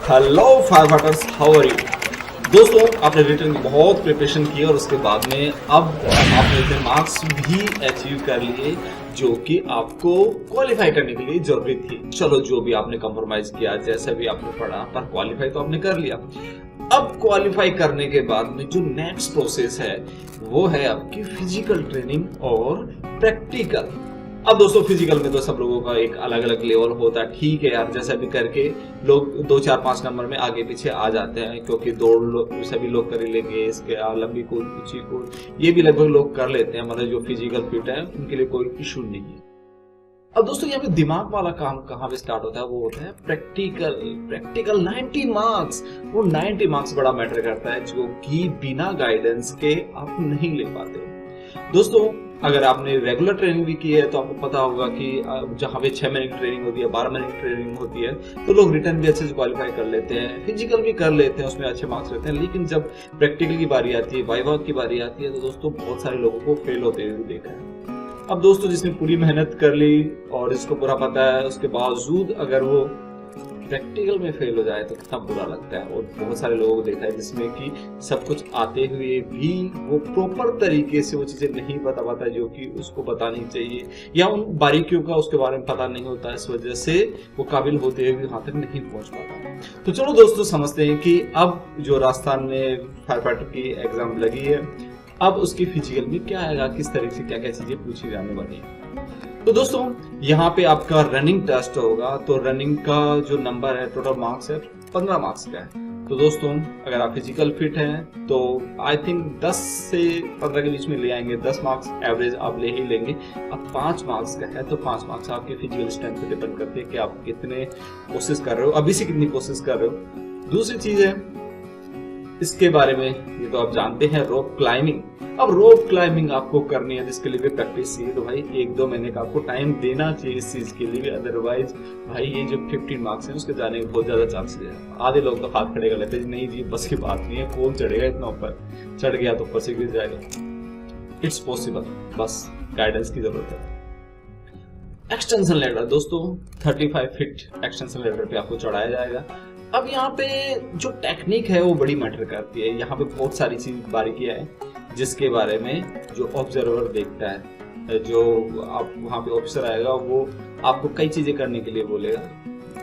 Hello fire fighters, how are you. दोस्तों, आपने return की बहुत प्रिपरेशन की और उसके बाद में अब आपने इतने मार्क्स भी अचीव कर लिए जो कि आपको क्वालिफाई करने के लिए जरूरी थी। चलो, जो भी आपने कंप्रोमाइज किया, जैसा भी आपने पढ़ा, पर क्वालिफाई तो आपने कर लिया। अब क्वालिफाई करने के बाद में जो नेक्स्ट प्रोसेस है वो है आपकी फिजिकल ट्रेनिंग और प्रैक्टिकल। अब दोस्तों, फिजिकल में तो सब लोगों का एक अलग अलग लेवल होता है। ठीक है यार, जैसा भी करके लोग 2 4 5 नंबर में आगे पीछे आ जाते हैं, क्योंकि दौड़ सभी लोग कर लेंगे। इसके लंबी कूद, ऊंची कूद ये भी लगभग लोग कर लेते हैं। मतलब जो फिजिकल फिट है उनके लिए कोई इशू नहीं है। अब दोस्तों, यहाँ पे दिमाग वाला काम कहाँ पे स्टार्ट होता है, वो होता है प्रैक्टिकल। प्रैक्टिकल 90 मार्क्स, वो 90 मार्क्स बड़ा मैटर करता है, जो कि बिना गाइडेंस के आप नहीं ले पाते। दोस्तों, अगर आपने रेगुलर ट्रेनिंग भी की है तो आपको पता होगा कि जहाँ पे 6 महीने की ट्रेनिंग होती है, 12 महीने की ट्रेनिंग होती है, तो लोग रिटर्न भी अच्छे से क्वालिफाई कर लेते हैं, फिजिकल भी कर लेते हैं, उसमें अच्छे मार्क्स रहते हैं। लेकिन जब प्रैक्टिकल की बारी आती है, वाइवा की बारी आती है, तो दोस्तों बहुत सारे लोगों को फेल होते हुए देखा है। अब दोस्तों, जिसने पूरी मेहनत कर ली और इसको पूरा पता है, उसके बावजूद अगर वो प्रैक्टिकल में फेल हो जाए तो कितना बुरा लगता है। और बहुत सारे लोगों को देखा है जिसमें कि सब कुछ आते हुए भी वो प्रॉपर तरीके से वो चीजें नहीं बता पाता जो कि उसको बतानी चाहिए, या उन बारीकियों का उसके बारे में पता नहीं होता, इस वजह से वो काबिल होते हुए वहां तक नहीं पहुंच पाता। तो चलो दोस्तों, समझते हैं कि अब जो राजस्थान में फायर फाइटर की एग्जाम लगी है, अब उसकी फिजिकल में क्या आएगा, किस तरीके से क्या क्या चीजें पूछी जाने वाली है। तो दोस्तों, यहाँ पे आपका रनिंग टेस्ट होगा। तो रनिंग का जो नंबर है, टोटल मार्क्स है 15 मार्क्स का है। तो दोस्तों, अगर आप फिजिकल फिट हैं तो आई थिंक 10 से 15 के बीच में ले आएंगे। 10 मार्क्स एवरेज आप ले ही लेंगे। अब 5 मार्क्स का है तो 5 मार्क्स आपके फिजिकल स्ट्रेंथ पे डिपेंड करते हैं कि आप कितने कोशिश कर रहे हो, अभी से कितनी कोशिश कर रहे हो। दूसरी चीज है इसके बारे में, ये तो आप जानते हैं, रोप क्लाइंबिंग। अब रोप क्लाइंबिंग आपको करनी है, जिसके लिए भी प्रैक्टिस चाहिए। तो भाई 1-2 महीने का आपको टाइम देना चाहिए इस चीज के लिए। अदरवाइज भाई ये जो 15 मार्क्स हैं उसके जाने के बहुत ज्यादा चांसेस है। आधे लोग तो हाथ खड़े कर लेते हैं, नहीं जी बस की बात नहीं है, कौन चढ़ेगा इतना ऊपर, चढ़ गया तो ऊपर से गिर जाएगा। इट्स पॉसिबल, बस गाइडेंस की जरूरत है। एक्सटेंशन लेडर दोस्तों, 35 फीट एक्सटेंशन लेडर पे आपको चढ़ाया जाएगा। अब यहाँ पे जो टेक्निक है वो बड़ी मैटर करती है। यहाँ पे बहुत सारी चीज बारीकियां है जिसके बारे में जो ऑब्जर्वर देखता है, जो आप वहाँ पे ऑफिसर आएगा, वो आपको कई चीजें करने के लिए बोलेगा,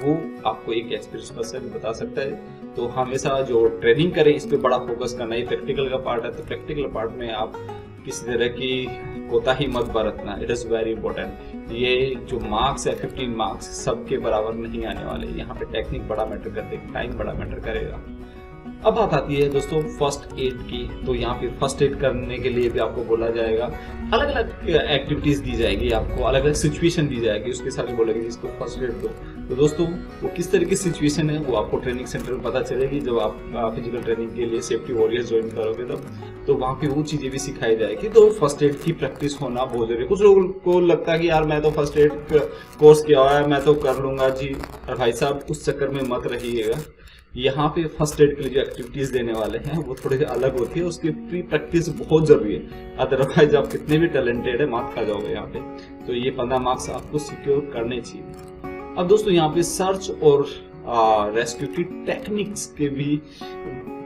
वो आपको एक एक्सपीरियंस पर्सन बता सकता है। तो हमेशा जो ट्रेनिंग करें इस पे बड़ा फोकस करना। ये प्रैक्टिकल का पार्ट है, तो प्रैक्टिकल पार्ट में आप किसी तरह की कोताही मत बरतना। It is very important. ये जो मार्क्स है 15 मार्क्स सबके बराबर नहीं आने वाले। यहाँ पे टेक्निक बड़ा मैटर करते हैं, टाइम बड़ा मैटर करेगा। अब बात आती है दोस्तों फर्स्ट एड की। तो यहाँ पे फर्स्ट एड करने के लिए भी आपको बोला जाएगा, अलग अलग एक्टिविटीज दी जाएगी, आपको अलग अलग सिचुएशन दी जाएगी, उसके साथ बोलेंगे जिसको फर्स्ट एड दो। तो दोस्तों, वो किस तरह की सिचुएशन है वो आपको ट्रेनिंग सेंटर में पता चलेगी। जब आप फिजिकल ट्रेनिंग के लिए सेफ्टी वॉरियर्स ज्वाइन करोगे तब तो वहाँ पे वो चीजें भी सिखाई जाएगी। तो फर्स्ट एड की प्रैक्टिस होना बहुत जरूरी है। कुछ लोगों को लगता है कि यार मैं तो फर्स्ट एड कोर्स किया हुआ है, मैं तो कर लूंगा जी। और भाई साहब, उस चक्कर में मत रहिएगा। यहाँ पे फर्स्ट एड के लिए जो एक्टिविटीज देने वाले हैं वो थोड़ी अलग होती है, उसकी प्री प्रैक्टिस बहुत जरूरी है। अदरवाइज आप कितने भी टैलेंटेड है, मात खा जाओगे यहाँ पे। तो ये 15 मार्क्स आपको सिक्योर करने चाहिए। अब दोस्तों, यहाँ पे सर्च और रेस्क्यू की टेक्निक्स के भी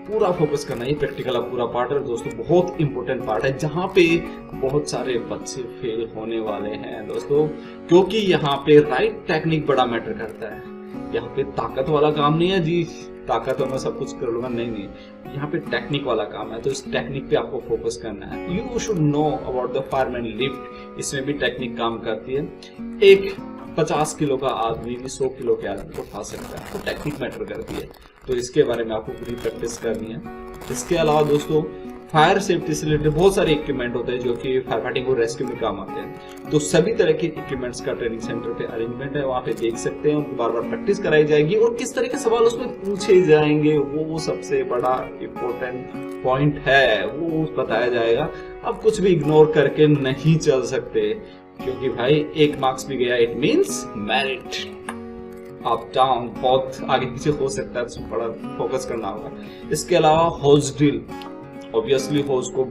पूरा फोकस करना। ये प्रैक्टिकल का पूरा पार्ट है दोस्तों, बहुत इंपॉर्टेंट पार्ट है, जहाँ पे बहुत सारे बच्चे फेल होने वाले हैं दोस्तों, क्योंकि यहाँ पे राइट टेक्निक बड़ा मैटर करता है। यहाँ पे ताकत वाला काम नहीं है जी, ताकत तो मैं सब कुछ कर लूंगा, नहीं नहीं, यहाँ पे टेक्निक वाला काम है। तो इस टेक्निक पे आपको फोकस करना है। You should know about the fireman lift, इसमें भी टेक्निक काम करती है। एक 50 किलो का आदमी भी 100 किलो के आदमी को उठा सकता है, तो टेक्निक मैटर करती है। तो इसके बारे में आपको पूरी प्रैक्टिस करनी है। इसके अलावा दोस्तों, फायर सेफ्टी से रिलेटेड बहुत सारे इक्विपमेंट होते हैं जो कि फायर फाइटिंग और रेस्क्यू में काम आते हैं। तो सभी तरह के इक्विपमेंट्स का ट्रेनिंग सेंटर पे अरेंजमेंट है, वहाँ पे देख सकते हैं। उनको बार बार प्रैक्टिस कराई जाएगी और किस तरह के सवाल उसमें पूछे जाएंगे वो सबसे बड़ा इम्पोर्टेंट पॉइंट है, वो बताया जाएगा। अब कुछ भी इग्नोर करके नहीं चल सकते, क्योंकि भाई 1 मार्क्स भी गया, it means merit. Up down बहुत आगे पीछे हो सकता है, उसमें बड़ा फोकस करना होगा। इसके अलावा होज ड्रिल, ऑब्वियसली होज को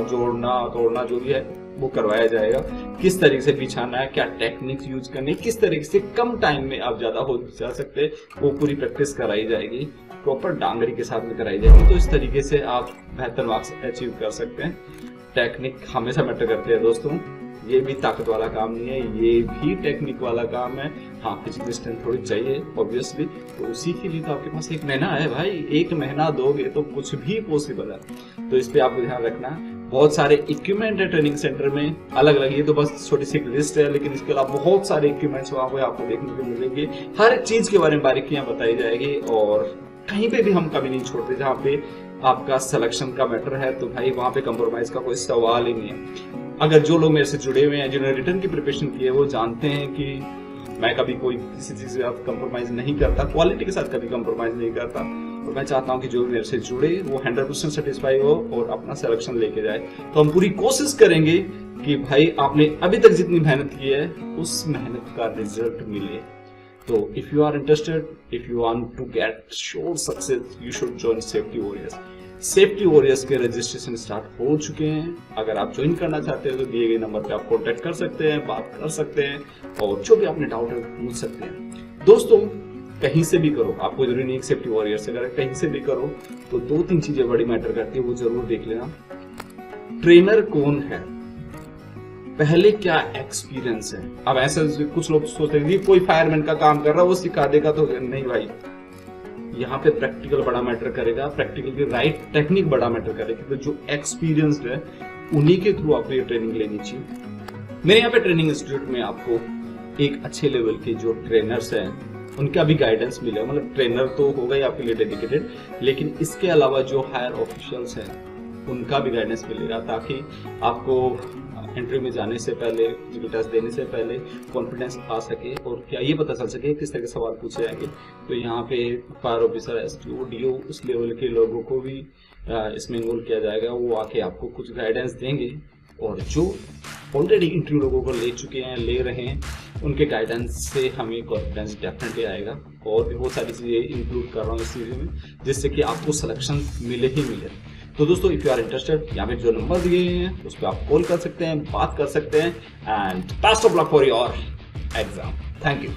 जोड़ना तोड़ना जो भी है वो करवाया जाएगा। किस तरीके से बिछाना है, क्या टेक्निक्स यूज करनी है, किस तरीके से कम टाइम में आप ज्यादा हो जा सकते हैं, वो पूरी प्रैक्टिस कराई जाएगी, प्रॉपर डांगरी के साथ में कराई जाएगी। तो इस तरीके से आप बेहतर मार्क्स अचीव कर सकते हैं। टेक्निक हमेशा मैटर करती है दोस्तों, ये भी ताकत वाला काम नहीं है, ये भी टेक्निक वाला काम है। हाँ, फिजिकल स्ट्रेंथ थोड़ी चाहिए ऑब्वियसली, तो उसी के लिए तो आपके पास 1 महीना है भाई। 1 महीना दोगे तो कुछ भी पॉसिबल है। तो इस पे आपको ध्यान रखना है। बहुत सारे इक्विपमेंट है ट्रेनिंग सेंटर में अलग अलग, ये तो बस छोटी सी लिस्ट है, लेकिन इसके अलावा बहुत सारे इक्विपमेंट्स वहाँ पे आपको देखने को मिलेंगे। हर एक चीज के बारे में बारीकियां बताई जाएगी, और कहीं पे भी हम कभी नहीं छोड़ते। जहाँ पे आपका सिलेक्शन का मैटर है तो भाई वहाँ पे कंप्रोमाइज का कोई सवाल ही नहीं है। अगर जो लोग मेरे से जुड़े हुए हैं, जिन्होंने रिटर्न की प्रिपरेशन की है, वो जानते हैं कि मैं कभी कोई किसी चीज के साथ कंप्रोमाइज नहीं करता, क्वालिटी के साथ कभी कंप्रोमाइज नहीं करता। और मैं चाहता हूं कि जो भी मेरे से जुड़े वो 100% सेटिस्फाई हो और अपना सिलेक्शन लेके जाए। तो हम पूरी कोशिश करेंगे कि भाई आपने अभी तक जितनी मेहनत की है उस मेहनत का रिजल्ट मिले। तो if you are interested, if you want to get sure success, you should join safety warriors. Safety warriors के रजिस्ट्रेशन स्टार्ट हो चुके हैं। अगर आप ज्वाइन करना चाहते हैं तो दिए गए नंबर पे आप कॉन्टेक्ट कर सकते हैं, बात कर सकते हैं, और जो भी आपने डाउट है पूछ सकते हैं। दोस्तों, कहीं से भी करो, आपको जरूरी नहीं सेफ्टी वॉरियर से करें, कहीं से भी करो तो 2-3 चीजें बड़ी मैटर करती है, वो जरूर देख लेना। ट्रेनर कौन है, पहले क्या एक्सपीरियंस है। अब ऐसे कुछ लोग सोचते हैं कोई फायरमैन का काम कर रहा है वो सिखा देगा, तो नहीं भाई, यहाँ पे प्रैक्टिकल बड़ा मैटर करेगा, प्रैक्टिकल की राइट टेक्निक बड़ा मैटर करेगी। तो जो एक्सपीरियंस्ड है उन्हीं के थ्रू आपको ये ट्रेनिंग लेनी चाहिए। मेरे यहाँ पे ट्रेनिंग इंस्टीट्यूट में आपको एक अच्छे लेवल के जो ट्रेनर्स हैं उनका भी गाइडेंस मिलेगा। मतलब ट्रेनर तो होगा ही आपके लिए डेडिकेटेड, लेकिन इसके अलावा जो हायर ऑफिशियल्स हैं उनका भी गाइडेंस मिलेगा, ताकि आपको इंटरव्यू में जाने से पहले, फिजिकल टेस्ट देने से पहले कॉन्फिडेंस आ सके और क्या ये पता चल सके किस तरह के सवाल पूछे जाएंगे। तो यहाँ पे फायर ऑफिसर, एसटीओ, डीओ, उस लेवल के लोगों को भी इसमें इन्वॉल्व किया जाएगा। वो आके आपको कुछ गाइडेंस देंगे, और जो ऑलरेडी इंटरव्यू लोगों को ले चुके हैं, ले रहे हैं, उनके गाइडेंस से हमें कॉन्फिडेंस डेफिनेटली आएगा। और भी बहुत सारी चीजें इंक्लूड कर रहा हूँ इस चीज में, जिससे कि आपको सिलेक्शन मिले ही मिले। तो दोस्तों, इफ यू आर इंटरेस्टेड, यहाँ पे जो नंबर दिए हैं उस पर आप कॉल कर सकते हैं, बात कर सकते हैं। And best of luck for your exam. Thank you.